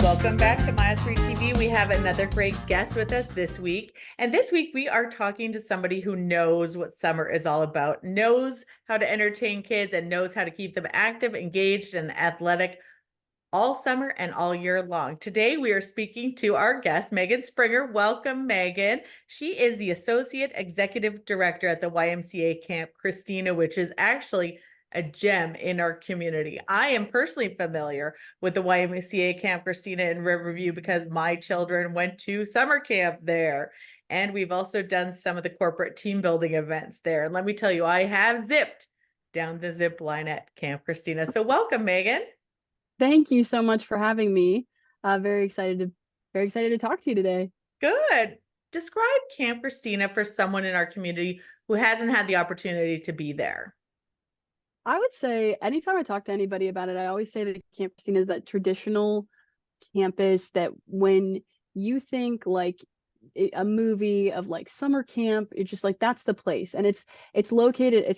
Welcome back to My Osprey TV. We have another great guest with us this week. And this week we are talking to somebody who knows what summer is all about, knows how to entertain kids, and knows how to keep them active, engaged, and athletic all summer and all year long. Today we are speaking to our guest, Meagan.Springer. Welcome, Meagan. She is the Associate Executive Director at the YMCA Camp Cristina, which is actually a gem in our community. I am personally familiar with the YMCA Camp Cristina in Riverview because my children went to summer camp there. And we've also done some of the corporate team building events there. And let me tell you, I have zipped down the zip line at Camp Cristina. So welcome, Meagan. Thank you so much for having me. Very excited to talk to you today. Good. Describe Camp Cristina for someone in our community who hasn't had the opportunity to be there. I would say anytime I talk to anybody about it, I always say that Camp Cristina is that traditional campus that when you think like a movie of like summer camp, it's just like that's the place. And it's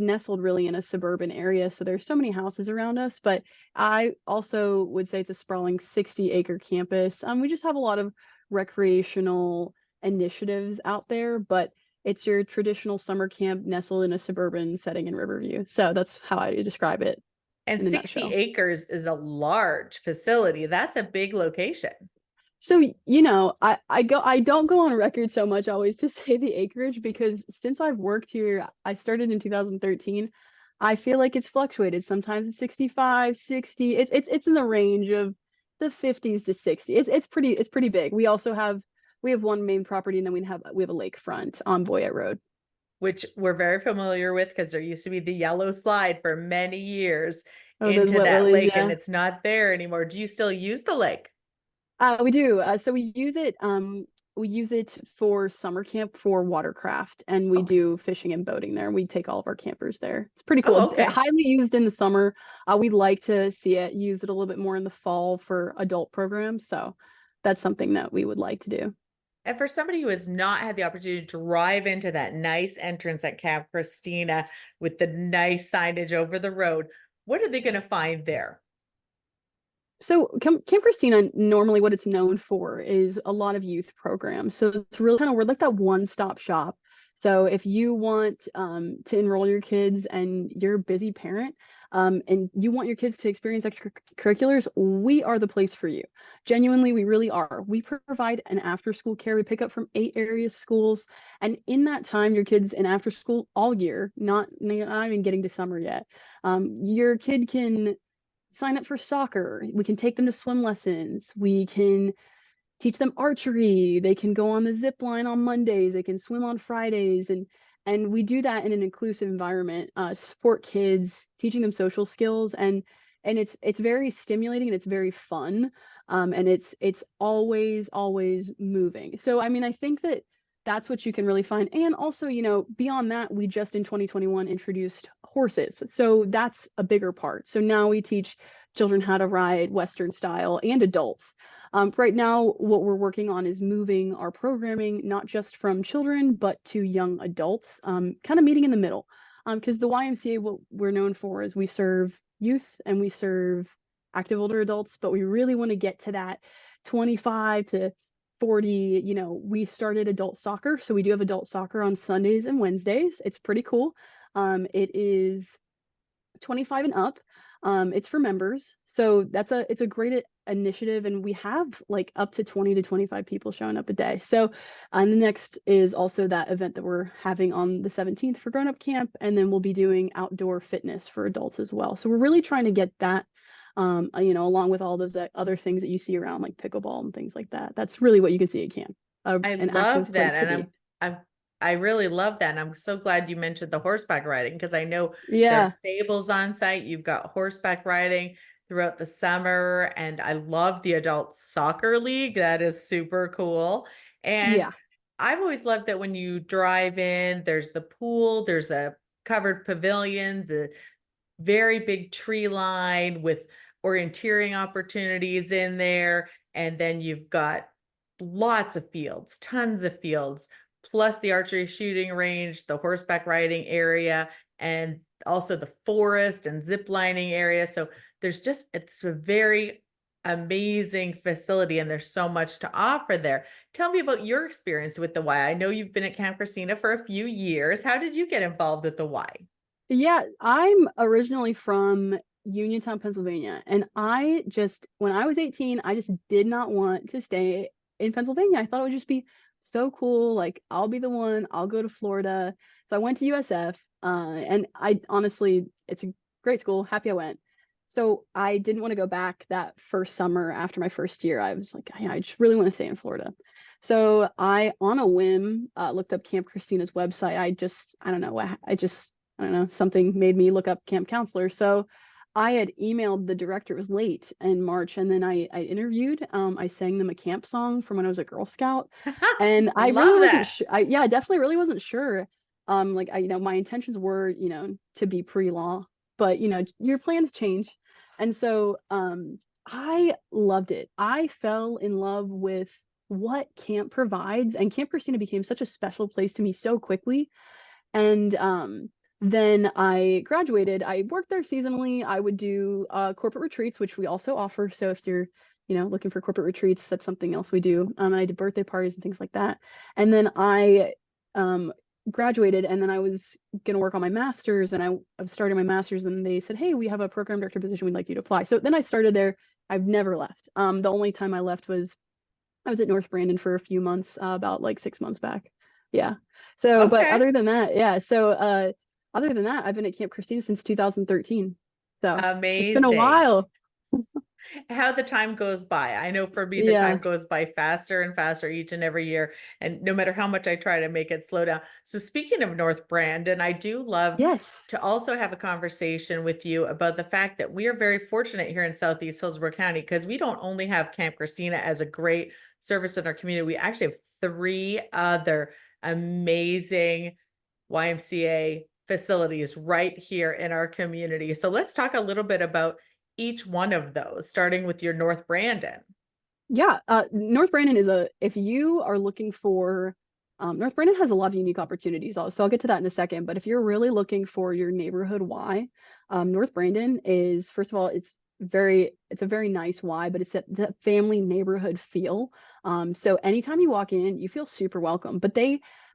nestled really in a suburban area, so there's so many houses around us. But I also would say it's a sprawling 60-acre campus. We just have a lot of recreational initiatives out there, but it's your traditional summer camp nestled in a suburban setting in Riverview. So that's how I describe it. And 60 acres is a large facility. That's a big location. So, I don't go on record so much always to say the acreage, because since I've worked here, I started in 2013. I feel like it's fluctuated. Sometimes it's 65, 60. It's in the range of the 50s to 60. It's pretty big. We have one main property, and then we have a lakefront on Boyette Road, which we're very familiar with because there used to be the yellow slide for many years into that lake, yeah. And it's not there anymore. Do you still use the lake? We do. So we use it. We use it for summer camp for watercraft, and we do fishing and boating there. We take all of our campers there. It's pretty cool. Oh, okay. Highly used in the summer. We'd like to see it use it a little bit more in the fall for adult programs. So that's something that we would like to do. And for somebody who has not had the opportunity to drive into that nice entrance at Camp Cristina with the nice signage over the road, what are they going to find there? So Camp Cristina, normally what it's known for is a lot of youth programs. So it's really we're like that one-stop shop. So if you want to enroll your kids and you're a busy parent, and you want your kids to experience extracurriculars, we are the place for you. Genuinely, we really are. We provide an after-school care. We pick up from 8 area schools. And in that time, your kids in after school all year, not even getting to summer yet, your kid can sign up for soccer. We can take them to swim lessons. We can teach them archery. They can go on the zip line on Mondays. They can swim on Fridays. And we do that in an inclusive environment, support kids, teaching them social skills. And it's very stimulating and it's very fun. And it's always moving. So, I mean, I think that's what you can really find. And also, beyond that, we just in 2021 introduced horses. So that's a bigger part. So now we teach children how to ride Western style and adults. Right now, what we're working on is moving our programming, not just from children, but to young adults, kind of meeting in the middle. Because the YMCA, what we're known for is we serve youth and we serve active older adults, but we really want to get to that 25 to 40. We started adult soccer. So we do have adult soccer on Sundays and Wednesdays. It's pretty cool. It is 25 and up. It's for members. So it's a great initiative, and we have like up to 20 to 25 people showing up a day. So the next is also that event that we're having on the 17th for grown up camp, and then we'll be doing outdoor fitness for adults as well. So we're really trying to get that along with all those other things that you see around, like pickleball and things like that. That's really what you can see at camp. I love that. And I really love that. And I'm so glad you mentioned the horseback riding, because I know there are stables on site. You've got horseback riding throughout the summer. And I love the adult soccer league. That is super cool. And I've always loved that when you drive in, there's the pool, there's a covered pavilion, the very big tree line with orienteering opportunities in there. And then you've got lots of fields, tons of fields, plus the archery shooting range, the horseback riding area, and also the forest and zip lining area. So it's a very amazing facility and there's so much to offer there. Tell me about your experience with the Y. I know you've been at Camp Cristina for a few years. How did you get involved with the Y? Yeah, I'm originally from Uniontown, Pennsylvania, and when I was 18, I just did not want to stay in Pennsylvania. I thought it would just be so cool. Like, I'll be the one, I'll go to Florida. So I went to USF, and I honestly, it's a great school. Happy I went. So I didn't want to go back that first summer after my first year. I was like, I just really want to stay in Florida. So I, on a whim, looked up Camp Christina's website. I don't know, I don't know, something made me look up camp counselor. So I had emailed the director. It was late in March, and then I interviewed. I sang them a camp song from when I was a Girl Scout, and I really Love wasn't that. sure. I definitely really wasn't sure. Like my intentions were, to be pre-law, but your plans change, and so I loved it. I fell in love with what camp provides, and Camp Christina became such a special place to me so quickly. And then I graduated. I worked there seasonally. I would do corporate retreats, which we also offer. So if you're, looking for corporate retreats, that's something else we do. And I did birthday parties and things like that. And then I graduated, and then I was going to work on my master's, and I was starting my master's, and they said, hey, we have a program director position. We'd like you to apply. So then I started there. I've never left. The only time I left was I was at North Brandon for a few months, about like 6 months back. Yeah. So, but Okay. other than that, yeah. So, other than that, I've been at Camp Christina since 2013. So it's been a Amazing. while. How the time goes by. I know for me, the Yeah. time goes by faster and faster each and every year. And no matter how much I try to make it slow down. So, speaking of North Brandon, I do love Yes. to also have a conversation with you about the fact that we are very fortunate here in Southeast Hillsborough County because we don't only have Camp Christina as a great service in our community, we actually have three other amazing YMCA facilities right here in our community. So let's talk a little bit about each one of those, starting with your North Brandon. Yeah. North Brandon if you are looking for, North Brandon has a lot of unique opportunities. So I'll get to that in a second. But if you're really looking for your neighborhood Y, North Brandon is, first of all, it's a very nice Y, but it's that family neighborhood feel. So anytime you walk in, you feel super welcome. But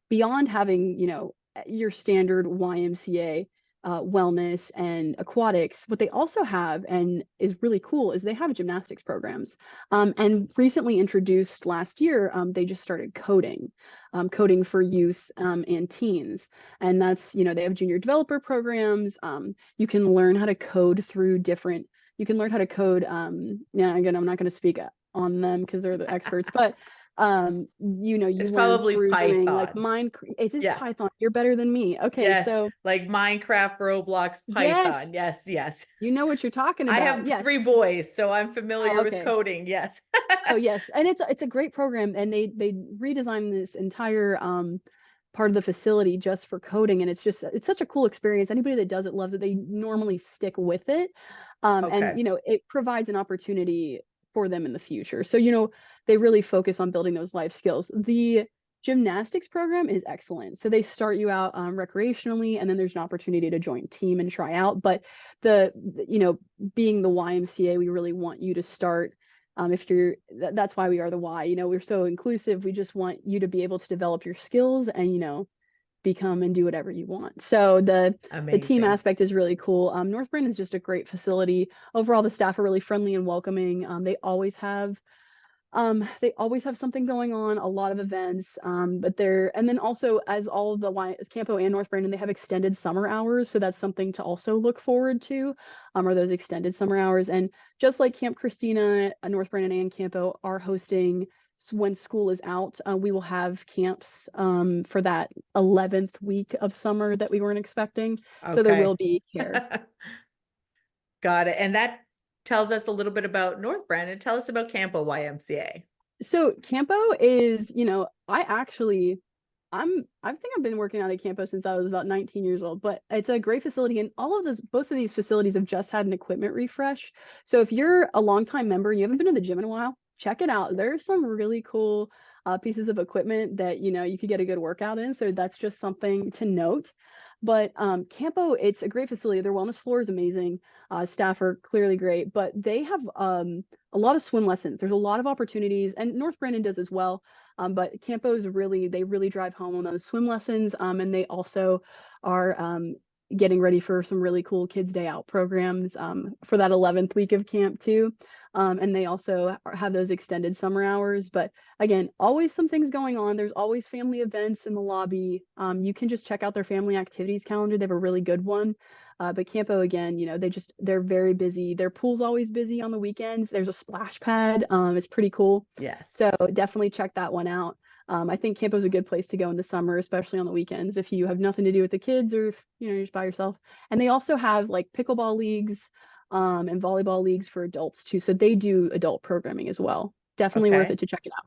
beyond having, your standard YMCA wellness and aquatics, what they also have, and is really cool, is they have gymnastics programs. And recently introduced last year, they just started coding for youth and teens. And that's, they have junior developer programs. You can learn how to code you can learn how to code. Yeah, again, I'm not going to speak on them because they're the experts, but you It's learn probably through doing like Python. mind. It is Yeah. Python. You're better than me. Okay, Yes. so Like Minecraft, Roblox, Python. yes, Yes. Yes. you know what you're talking I about. have Yes. three boys, so I'm Oh, familiar with okay. coding. Yes. Oh, yes. And it's a great program, and they redesigned this entire part of the facility just for coding, and it's such a cool experience. Anybody that does it loves it. They normally stick with it. And Okay. it provides an opportunity for them in the future. So, they really focus on building those life skills. The gymnastics program is excellent. So they start you out recreationally, and then there's an opportunity to join team and try out. But being the YMCA, we really want you to start. If you're That's why we are the Y. We're so inclusive. We just want you to be able to develop your skills and become and do whatever you want. So the team Amazing. aspect is really cool. North Brandon is just a great facility. Overall, the staff are really friendly and welcoming. They always have something going on, a lot of events. And then also, as all of the as Campo and North Brandon, they have extended summer hours. So that's something to also look forward to, are those extended summer hours. And just like Camp Christina, North Brandon and Campo are hosting, when school is out, we will have camps for that 11th week of summer that we weren't expecting. So there will Okay. be care. Got it. And that tells us a little bit about North Brandon. Tell us about Campo YMCA. So Campo is, I think I've been working out at Campo since I was about 19 years old, but it's a great facility, and both of these facilities have just had an equipment refresh. So if you're a longtime member and you haven't been to the gym in a while, check it out. There's some really cool pieces of equipment that you could get a good workout in. So that's just something to note. But Campo, it's a great facility. Their wellness floor is amazing. Staff are clearly great, but they have a lot of swim lessons. There's a lot of opportunities, and North Brandon does as well. But Campo's they really drive home on those swim lessons. And they also are getting ready for some really cool Kids Day Out programs for that 11th week of camp too. And they also have those extended summer hours. But again, always some things going on. There's always family events in the lobby. You can just check out their family activities calendar. They have a really good one. But Campo, again, they're very busy. Their pool's always busy on the weekends. There's a splash pad. It's pretty cool. Yes. So definitely check that one out. I think Campo's a good place to go in the summer, especially on the weekends if you have nothing to do with the kids, or if you're just by yourself. And they also have like pickleball leagues and volleyball leagues for adults too. So they do adult programming as well. Definitely worth it to check it out.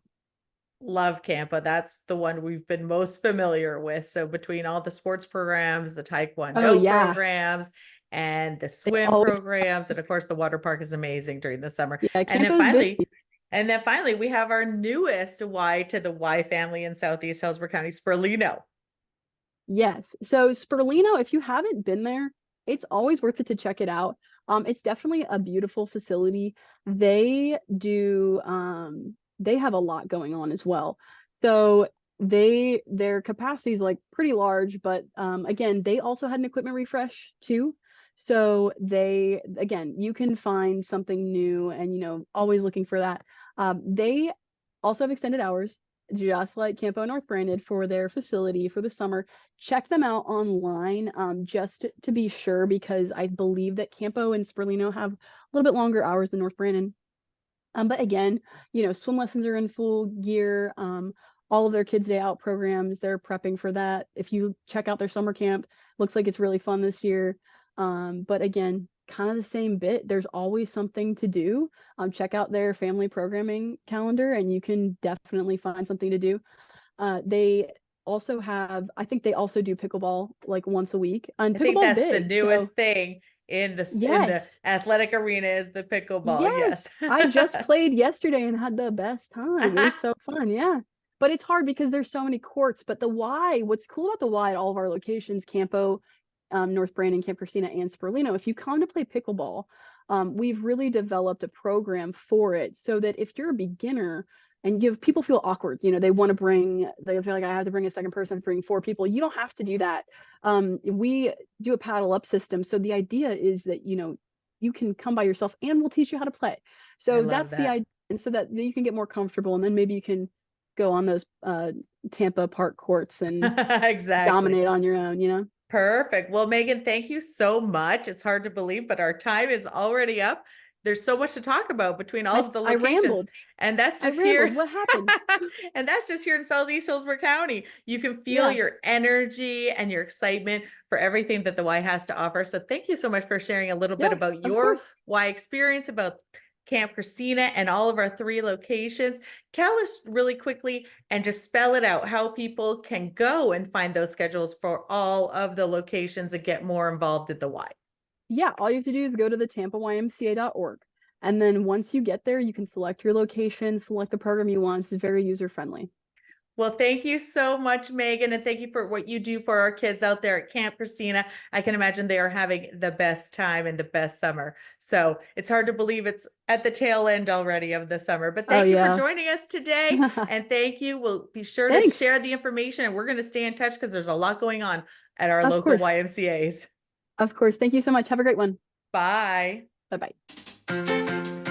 Love Campa. That's the one we've been most familiar with. So between all the sports programs, the Taekwondo programs, and the swim programs, and of course the water park is amazing during the summer. Yeah, and then finally we have our newest Y to the Y family in Southeast Hillsborough County, Sperlino. Yes. So Sperlino, if you haven't been there, it's always worth it to check it out. It's definitely a beautiful facility. They have a lot going on as well. So their capacity is like pretty large, but again, they also had an equipment refresh too. So you can find something new, and always looking for that. They also have extended hours, just like Campo North Brandon, for their facility for the summer. Check them out online just to be sure, because I believe that Campo and Sperlino have a little bit longer hours than North Brandon. But again, swim lessons are in full gear. All of their Kids Day Out programs, they're prepping for that. If you check out their summer camp, looks like it's really fun this year. But again, kind of the same bit. There's always something to do. Check out their family programming calendar, and you can definitely find something to do. They also I think they also do pickleball like once a week. And I think pickleball's that's big, the newest thing in the athletic arena is the pickleball. Yes. I just played yesterday and had the best time. It was so fun. Yeah. But it's hard because there's so many courts. But what's cool about the Y at all of our locations, Campo, North Brandon, Camp Cristina, and Sperlino, if you come to play pickleball, we've really developed a program for it, so that if you're a beginner and people feel awkward, they feel like I have to bring a second person, bring 4 people. You don't have to do that. We do a paddle up system. So the idea is that, you can come by yourself and we'll teach you how to play. So that's the idea. And so that you can get more comfortable, and then maybe you can go on those Tampa park courts and dominate on your own, Perfect. Well, Meagan, thank you so much. It's hard to believe, but our time is already up. There's so much to talk about between all of the locations. And that's just here. What happened? And that's just here in Southeast Hillsborough County. You can feel your energy and your excitement for everything that the Y has to offer. So thank you so much for sharing a little bit about your Y experience, about Camp Cristina and all of our 3 locations. Tell us really quickly and just spell it out how people can go and find those schedules for all of the locations and get more involved at the Y. Yeah, all you have to do is go to the tampaymca.org. And then once you get there, you can select your location, select the program you want. It's very user-friendly. Well, thank you so much, Meagan, and thank you for what you do for our kids out there at Camp Cristina. I can imagine they are having the best time and the best summer. So it's hard to believe it's at the tail end already of the summer, but thank you for joining us today. And thank you. We'll be sure to share the information, and we're going to stay in touch because there's a lot going on at our local YMCAs. Of course. Thank you so much. Have a great one. Bye. Bye-bye.